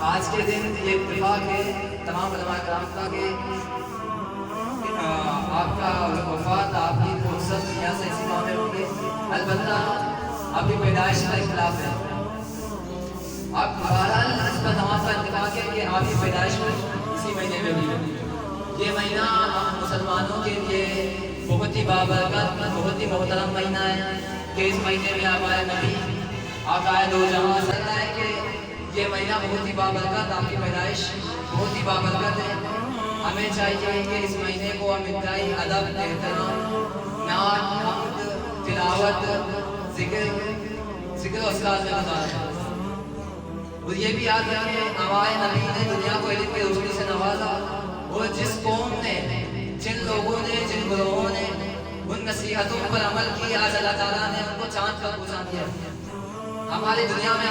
آج کے دن یہ اتفاق ہے تمام علماء کرام کا کہ آپ کا وفات آپ کی فرصت یہاں سے اسی معاملے ہوں گے، البتہ آپ کی پیدائش کا اختلاف ہے۔ آپ بہرحال اس پر تمام کا اتفاق ہے کہ آپ کی پیدائش اسی مہینے میں ہوئی۔ یہ مہینہ ہم مسلمانوں کے لیے بہت ہی بابرکت، بہت ہی محترم مہینہ ہے کہ اس مہینے میں ہمارے نبی آقا دو جہاں سکتا ہے کہ یہ مہینہ بہت ہی بابرکت، آپ کی پیدائش بہت ہی بابرکت ہے۔ ہمیں چاہیے کہ اس مہینے کو ہم انتہائی ادب، احترام، نعت، حمد، تلاوت، ذکر و اذکار میں گزاریں۔ اور یہ بھی یاد رکھیں ہمارے نبی نے دنیا کو علم کی روشنی سے نوازا، اور جس قوم نے، جن لوگوں نے، جن گروہوں نے ان نصیحتوں پر عمل کی، آج اللہ تعالیٰ نے ان کو چاند پر پہنچا دیا۔ ہماری دنیا میں